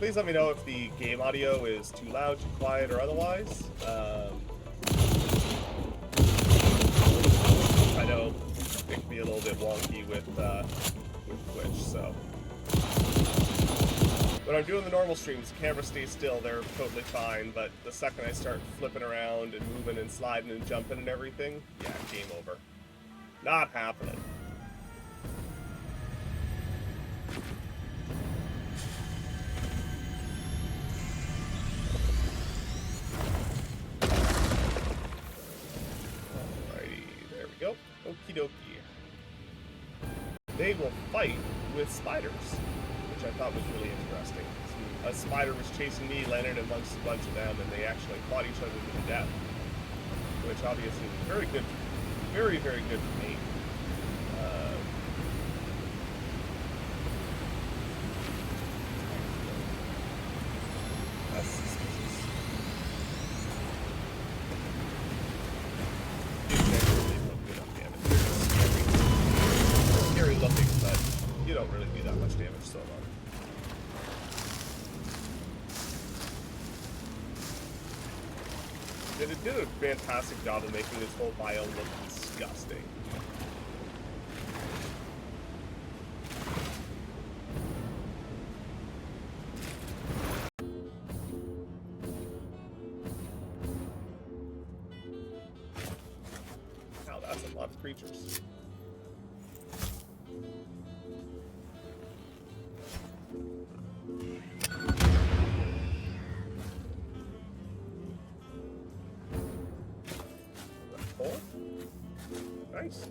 Please let me know if the game audio is too loud, too quiet, or otherwise. I know it can be a little bit wonky with Twitch, so. When I'm doing the normal streams, the camera stays still, they're totally fine, but the second I start flipping around and moving and sliding and jumping and everything, yeah, game over. Not happening. Alrighty, there we go. Okie dokie. They will fight with spiders, which I thought was really interesting. A spider was chasing me, landed amongst a bunch of them, and they actually fought each other to the death, which obviously was very good, very, very good for me. That's suspicious. These guys really don't do enough damage. They're scary looking, but you don't really do that much damage so long. It did a fantastic job of making this whole biome look disgusting. Wow, that's a lot of creatures. Nice.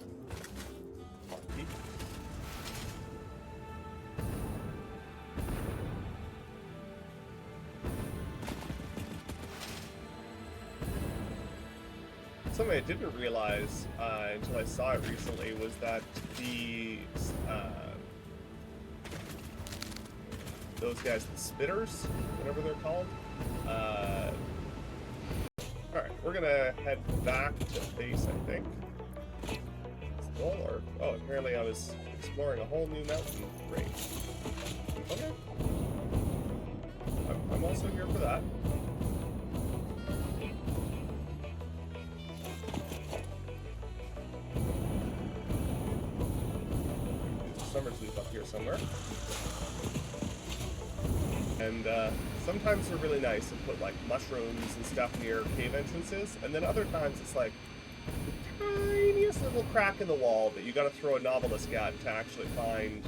Something I didn't realize until I saw it recently was that the those guys, the spitters, whatever they're called. All right, we're gonna head back to base, I think. Or, oh, apparently I was exploring a whole new mountain range. Okay. I'm also here for that. Summer's leaf up here somewhere. And sometimes they're really nice and put like mushrooms and stuff near cave entrances, and then other times it's like tiniest little crack in the wall that you gotta throw a novelist at to actually find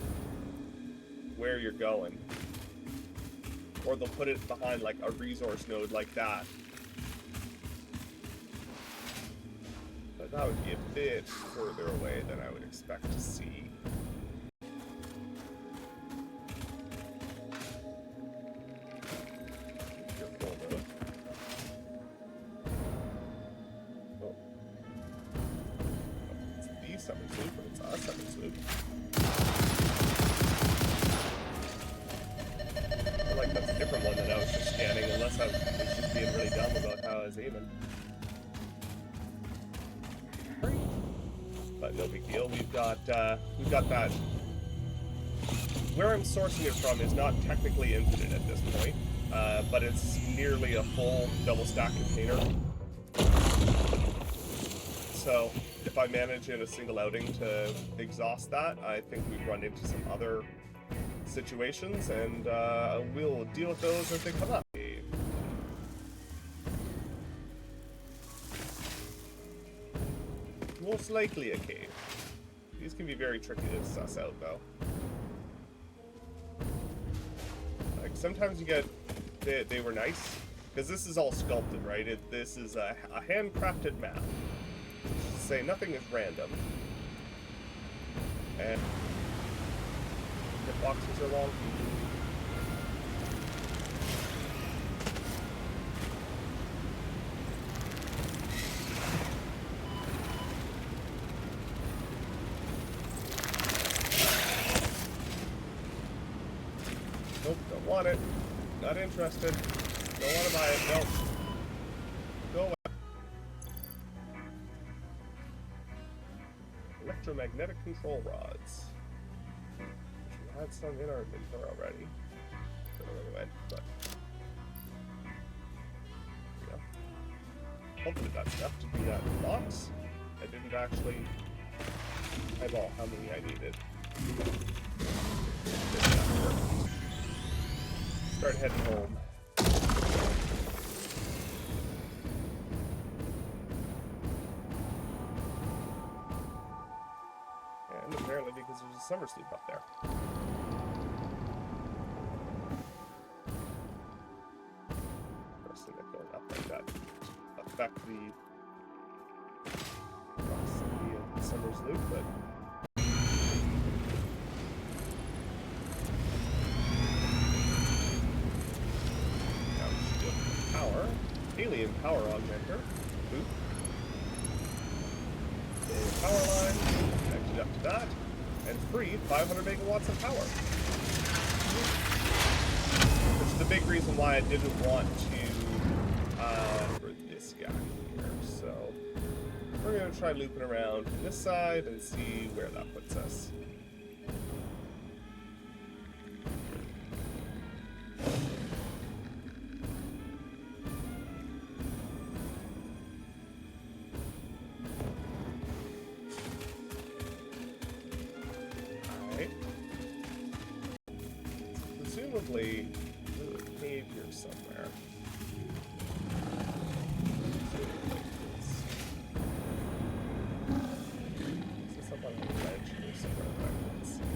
where you're going. Or they'll put it behind like a resource node like that. But that would be a bit further away than I would expect to see. But no big deal. We've got that. Where I'm sourcing it from is not technically infinite at this point, but it's nearly a full double stack container. So if I manage in a single outing to exhaust that, I think we've run into some other situations, and we'll deal with those as they come up. Most likely a cave. These can be very tricky to suss out, though. Like, sometimes you get... They were nice, because this is all sculpted, right? This is a handcrafted map. Say nothing is random. And... the boxes are long. Nope, don't want it. Not interested. Don't want to buy it. Nope. Go away. Electromagnetic control rods. We had some in our inventory already. don't know where it went, but there we go. Hopefully that's enough to do that box. I didn't actually eyeball how many I needed. Start heading home. And apparently because there's a summer sleep up there. First thing that going up like that affect the proximity of the summer's loop, but alien power augmenter. Boop. A power line connected up to that, and free 500 megawatts of power. Which is the big reason why I didn't want to for this guy here. So we're gonna try looping around this side and see where that puts us. Presumably, there's a cave here somewhere. Is this up on a ledge here somewhere that I can see?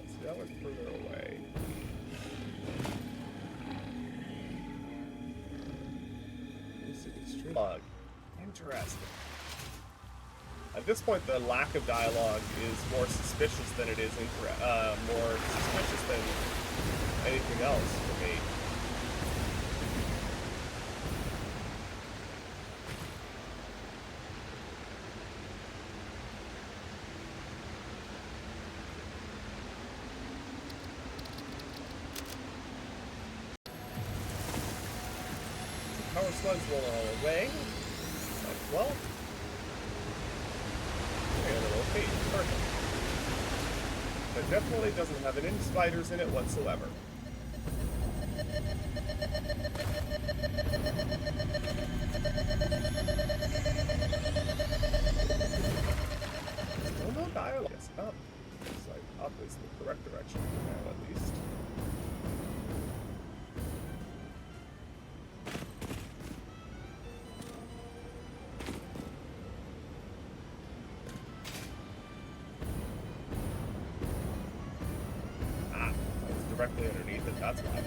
See, that one's further away. Log. Interesting. At this point, the lack of dialogue is more suspicious than it is more suspicious than anything else for me. Power slugs roll all away. Well. Okay, perfect. It definitely doesn't have any spiders in it whatsoever. Still no dialogue. It's up. It's like up is the correct direction now, at least. Directly underneath it, that's why.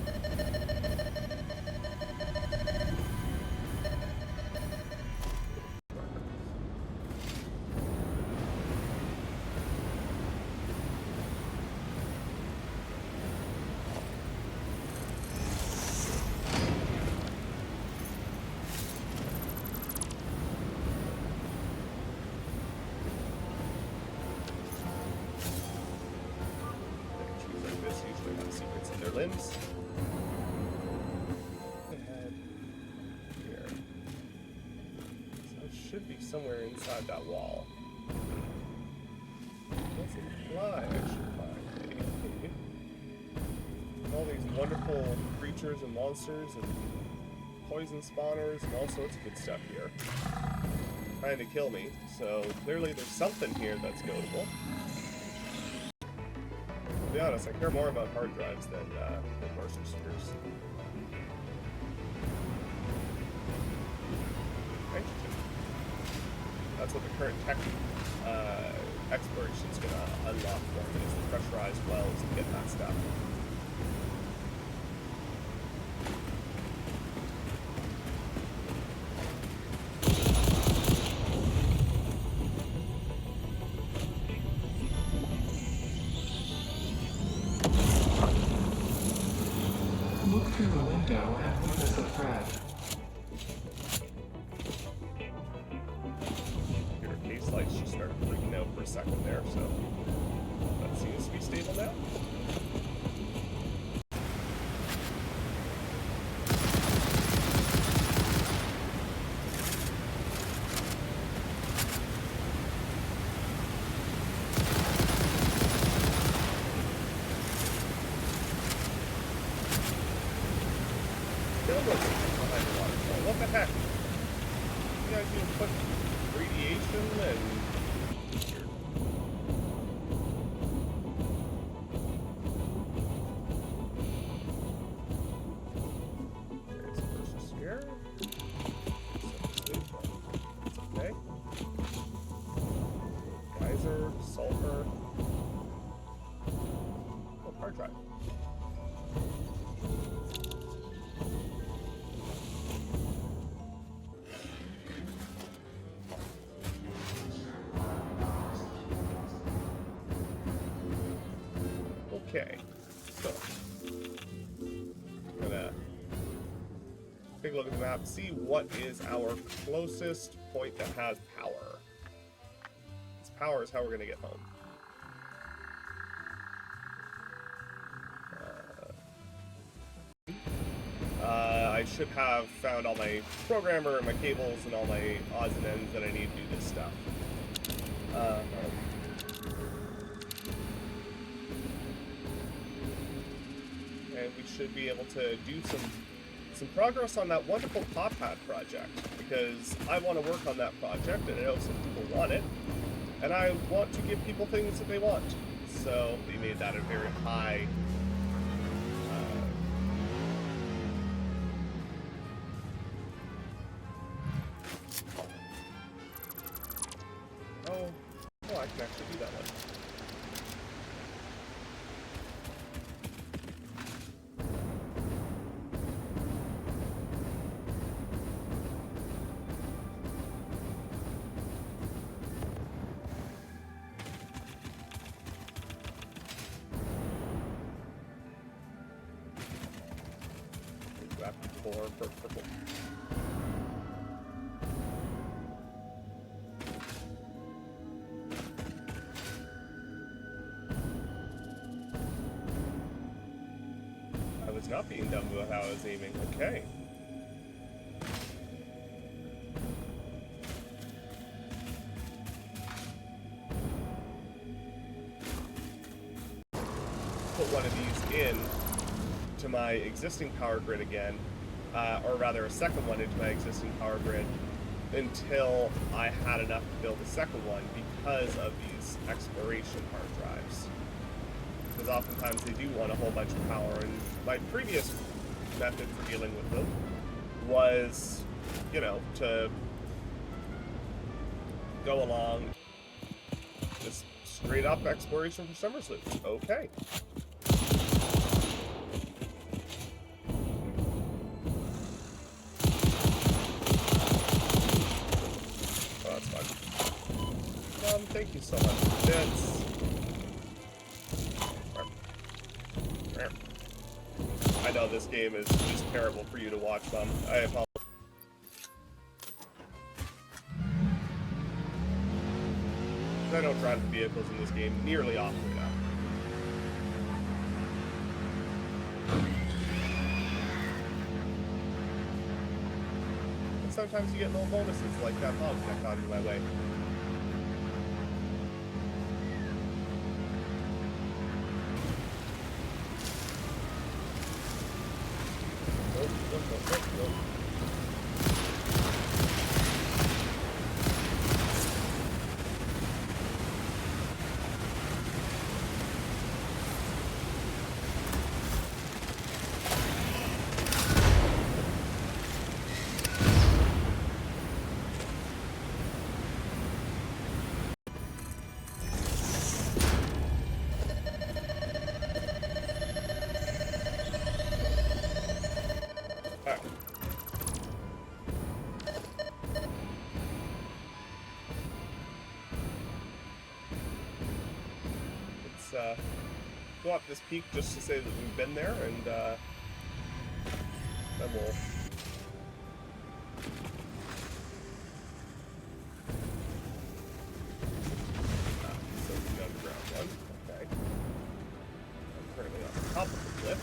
Secrets in their limbs. Ahead here. So it should be somewhere inside that wall. Doesn't imply I should find a all these wonderful creatures and monsters and poison spawners and all sorts of good stuff here. Trying to kill me, so clearly there's something here that's notable. To be honest, I care more about hard drives than moisture spheres. Nitrogen. That's what the current tech exploration is going to unlock for me, is the pressurized wells and get that stuff. Through the window and witness a thread. Your case lights just started freaking out for a second there, so that seems to be stable now. explosives behind the waterfall. What the heck? You guys even put radiation and... There's a versus here. It's okay. Geyser, sulfur. Oh, hard drive. Okay, so I'm gonna take a look at the map, see what is our closest point that has power. This power is how we're gonna get home. I should have found all my programmer and my cables and all my odds and ends that I need to do this stuff. And we should be able to do some progress on that wonderful Pop Pad project, because I want to work on that project, and I know some people want it, and I want to give people things that they want. So they made that a very high I can actually do that one. Grab for purple. I was not being dumb about how I was aiming. Okay. Put one of these in to my existing power grid again, or rather a second one into my existing power grid until I had enough to build a second one because of these exploration hard drives. Because oftentimes they do want a whole bunch of power, and my previous method for dealing with them was, you know, to go along just straight up exploration for summer sleuths. Okay. Oh, that's fun. Thank you so much. That's... I know this game is just terrible for you to watch, Mom. I apologize. I don't drive the vehicles in this game nearly often enough. And sometimes you get little bonuses like that hog that got in my way. Nope. Go up this peak just to say that we've been there, and then we'll... So the underground one, okay. I'm currently on the top of the cliff,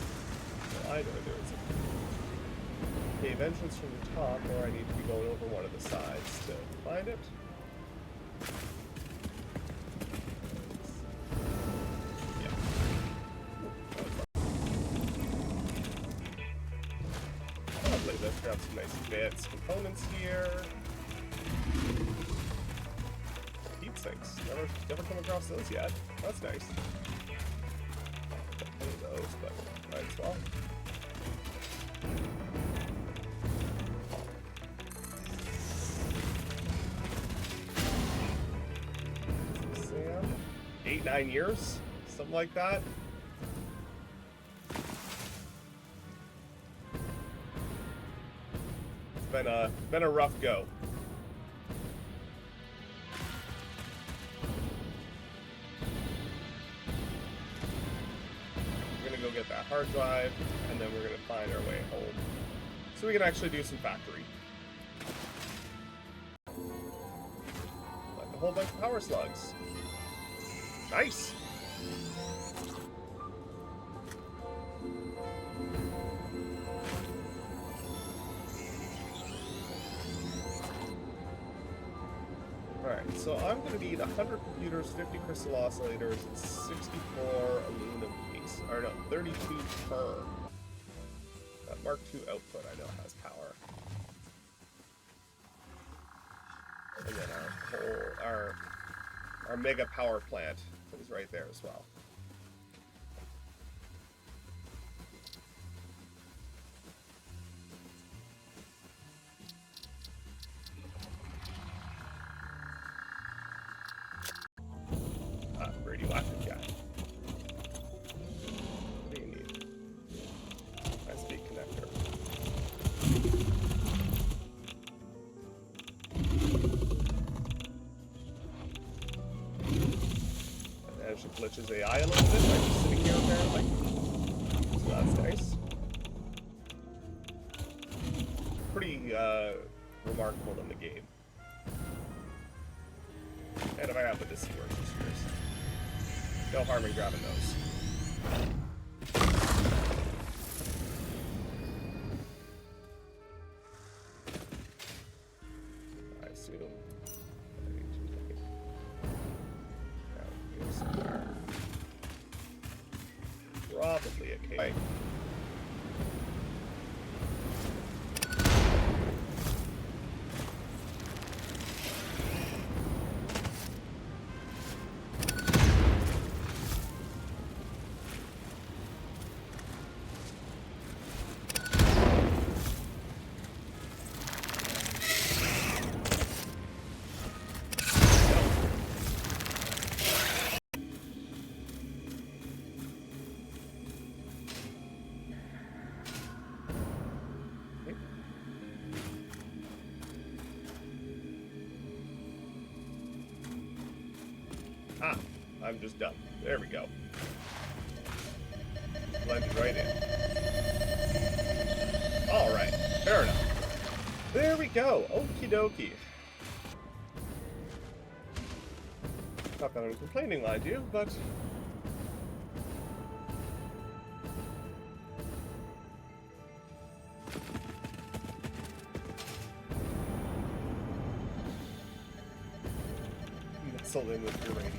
so either there's a cave entrance from the top, or I need to be going over one of the sides to find it. Lovely. Let's grab some nice advanced components here. Heat sinks. Never come across those yet. That's nice. Don't play those, but might as well. Sam, 8-9 years, something like that. Been a rough go. We're gonna go get that hard drive, and then we're gonna find our way home, so we can actually do some factory. Like a whole bunch of power slugs. Nice. Alright, so I'm going to need 100 computers, 50 crystal oscillators, and 64 aluminum piece. Or no, 32 per. That Mark II output I know has power. And then our mega power plant is right there as well. Radioactive guy. What do you need? High-speed connector. And it just glitches AI a little bit by just sitting here apparently. So that's nice. Pretty remarkable in the game. And if I happen to see where this is. No harm in grabbing those. I assume I need to take it down here somewhere. Probably a cave. Right. Ah, I'm just done. There we go. Blended right in. Alright, fair enough. There we go. Okie dokie. Not that I'm complaining, mind you, but... nestled in with uranium.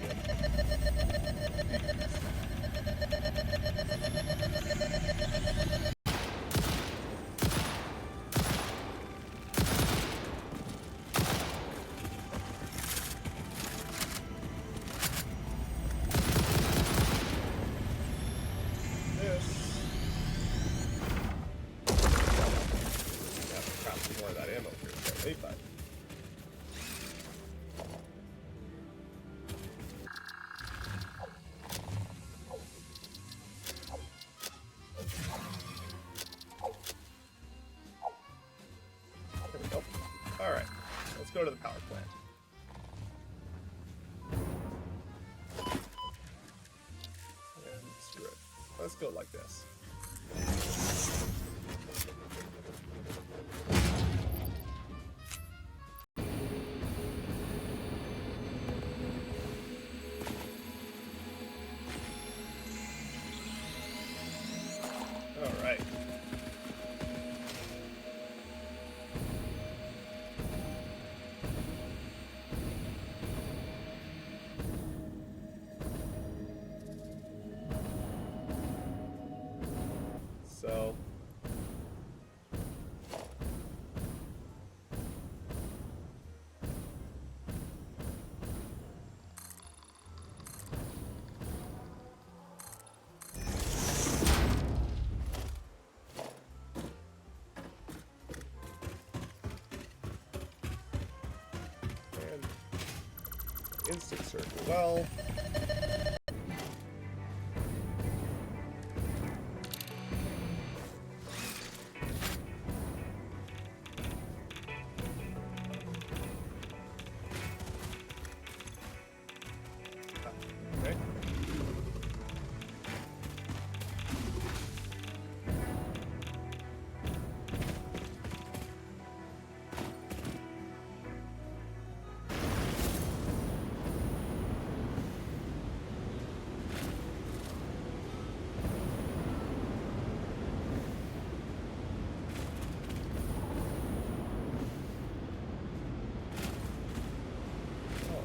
Alright, let's go to the power plant. And screw it. Let's go like this. Alright. Instant circle. Well. Okay.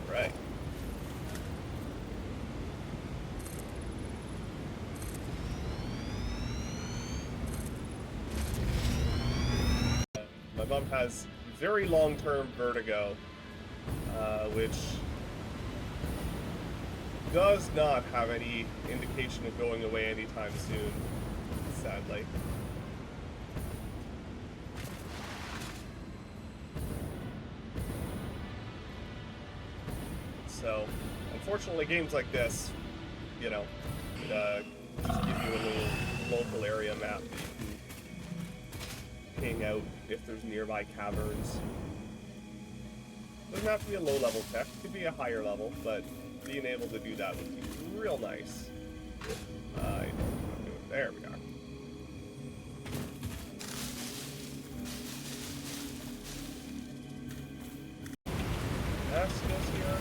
Right. My mom has very long-term vertigo, which does not have any indication of going away anytime soon, sadly. So, unfortunately, games like this, you know, just give you a little local area map that you can hang out if there's nearby caverns. Doesn't have to be a low-level tech, it could be a higher level, but being able to do that would be real nice. I don't know what I'm doing. There we are. That's this here.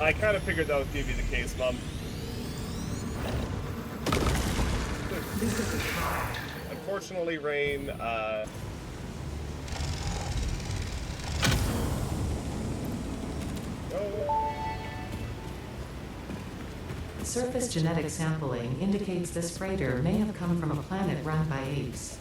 I kind of figured that would be the case, Mom. Unfortunately, Rain, Surface genetic sampling indicates this freighter may have come from a planet run by apes.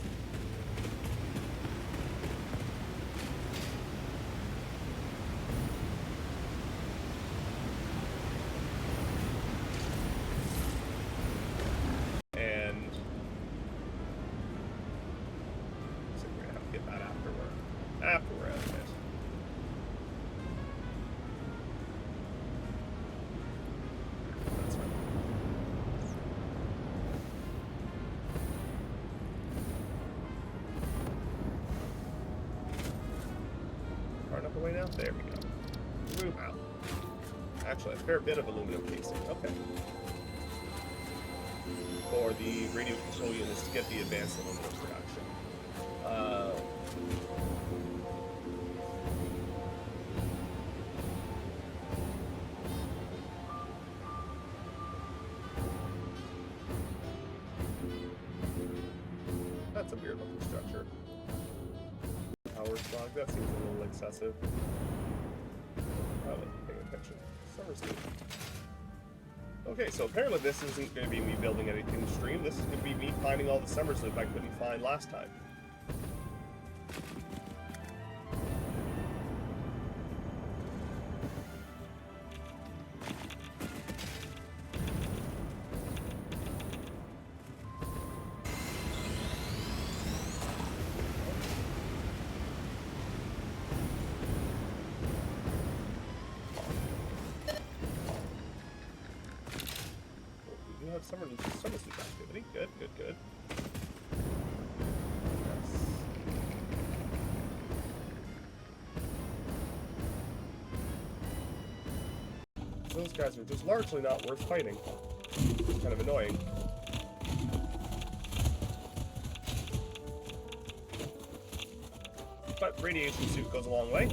Away now? There we go. Move out. Actually, a fair bit of aluminum casing. Okay. For the radio control units to get the advanced aluminum production. That's a weird looking structure. Power slug, that seems a little excessive. I wasn't paying attention. Summer sleep. Okay, so apparently this isn't going to be me building anything to stream. This is going to be me finding all the summer sleep I couldn't find last time. Summer sleep activity. Good, good, good. Yes. Those guys are just largely not worth fighting. It's kind of annoying. But radiation suit goes a long way.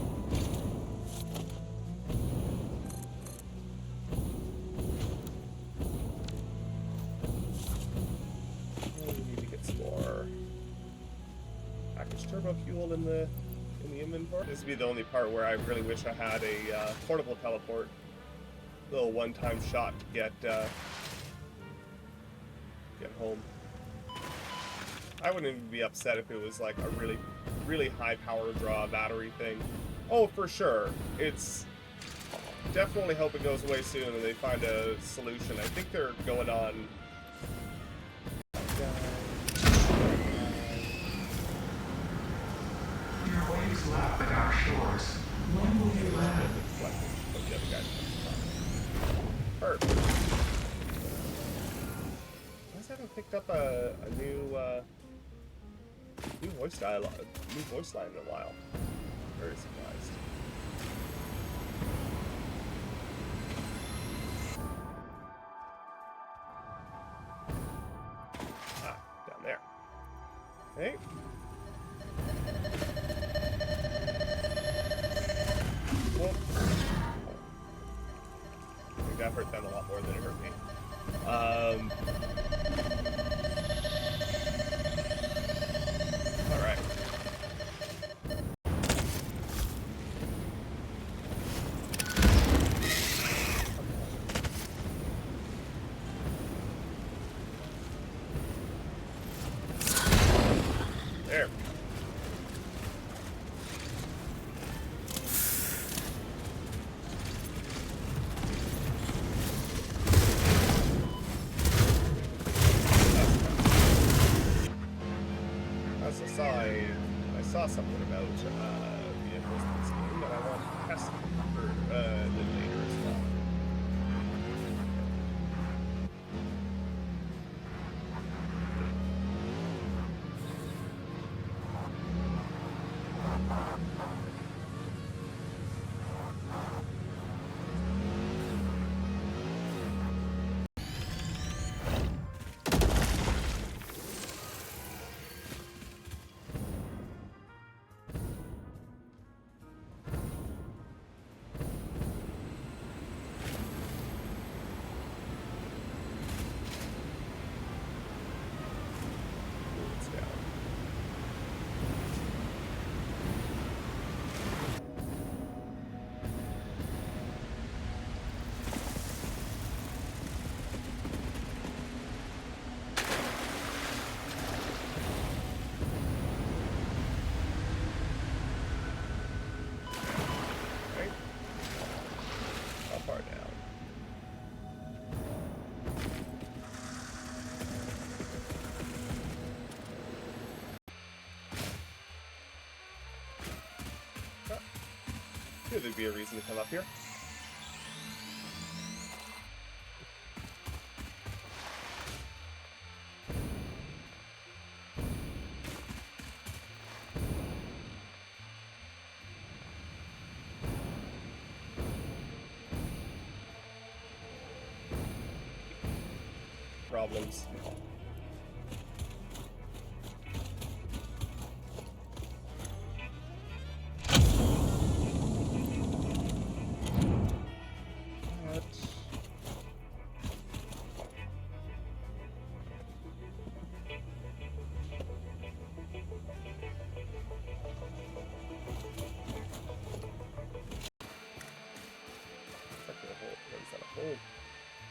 Fuel in the inventory. This would be the only part where I really wish I had a portable teleport, little one-time shot to get home. I wouldn't even be upset if it was like a really high power draw battery thing. Oh, for sure, it's definitely hope it goes away soon and they find a solution. I think they're going on. Your waves lap at our shores. When will you land? The other guy. Perfect. I haven't picked up a new voice dialogue, new voice line in a while. Very surprised. Ah, down there. Okay. Whoa. I think that hurt them a lot more than it hurt me. All right. There. I saw something about vehicles in this game that I want to test for a little later as well. It's down. Right? How far down? Knew there'd be a reason to come up here. Problems.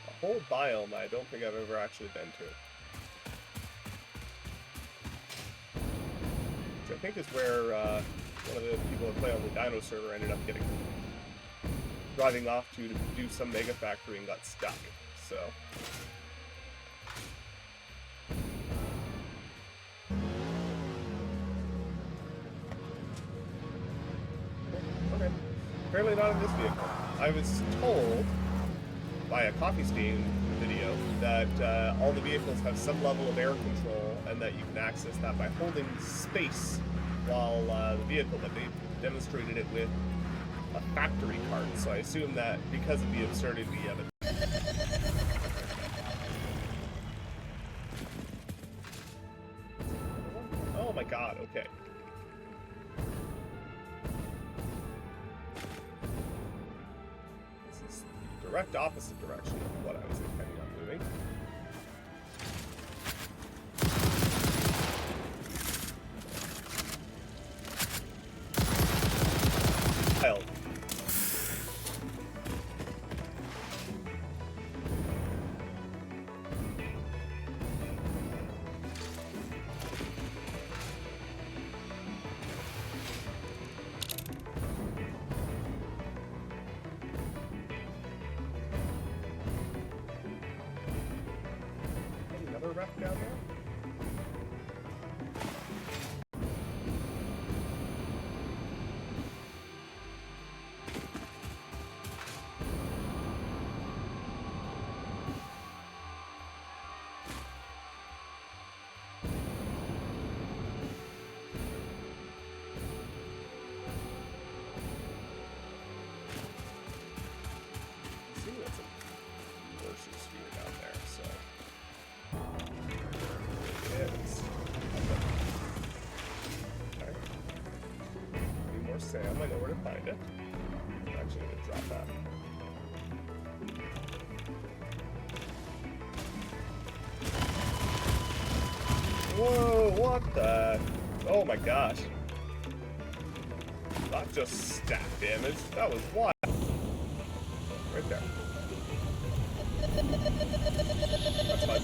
A whole biome I don't think I've ever actually been to. Which I think is where one of the people that play on the Dino server ended up driving off to do some mega factory and got stuck. So. Okay. Apparently not in this vehicle. I was told by a Coffee Stain video that all the vehicles have some level of air control and that you can access that by holding space while the vehicle, but they demonstrated it with a factory cart, so I assume that because of the absurdity of it. Oh my god, okay. This is the direct opposite direction of what I was intending on moving. Wild. Sam. I know where to find it. I'm actually going to drop that. Whoa, what the? Oh my gosh. Not just stat damage, that was wild. Right there. That's fine.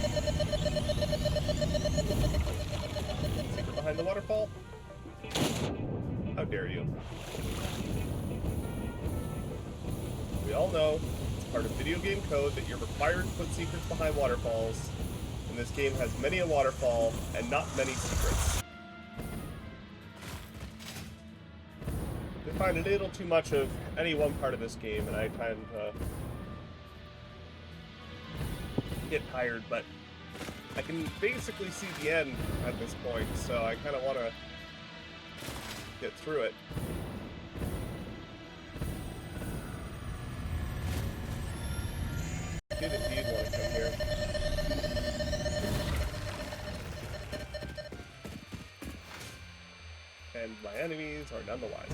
Secret behind the waterfall? How dare you? We all know it's part of video game code that you're required to put secrets behind waterfalls, and this game has many a waterfall and not many secrets. I find a little too much of any one part of this game, and I kind of get tired, but I can basically see the end at this point, so I kind of want to get through it. Did indeed want to come here. And my enemies are none the wiser.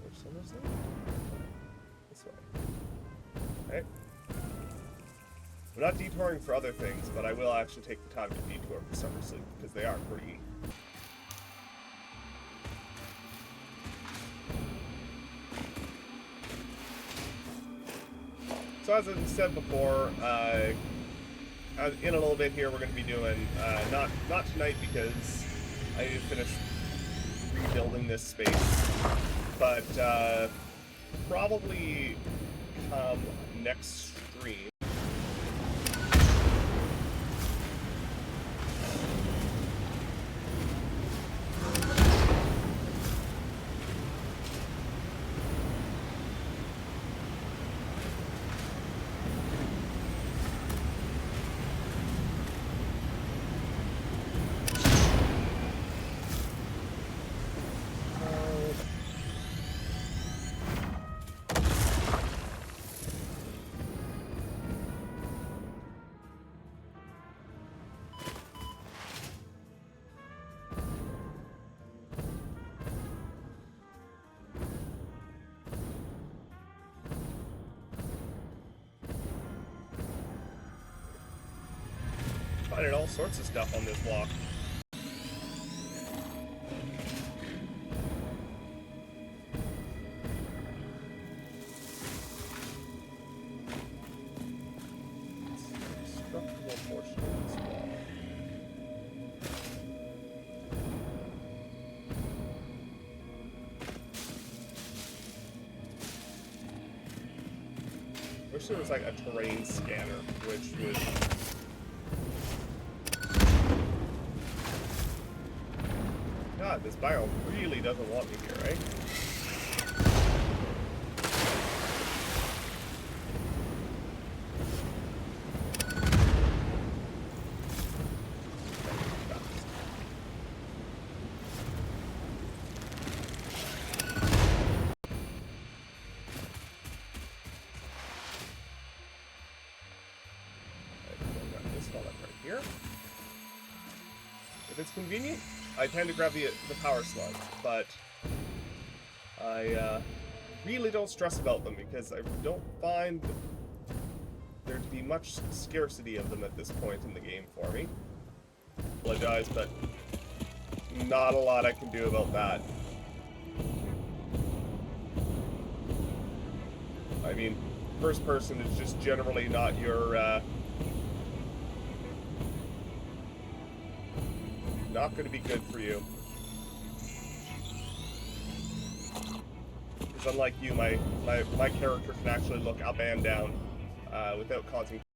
Which one is it? This way. Okay. I'm not detouring for other things, but I will actually take the time to detour for Summer Sleep, because they are free. So as I said before, in a little bit here we're going to be doing, not tonight because I need to finish rebuilding this space, but probably come next stream. Finding all sorts of stuff on this walk. Structural portion of this wall. Wish there was like a terrain scanner, which would. God, this biome really doesn't want me here, right? Got this one up right here. If it's convenient, I tend to grab the power slugs, but I really don't stress about them because I don't find there to be much scarcity of them at this point in the game for me. Apologize, but not a lot I can do about that. I mean, first person is just generally not your not going to be good for you. Because unlike you, my character can actually look up and down without causing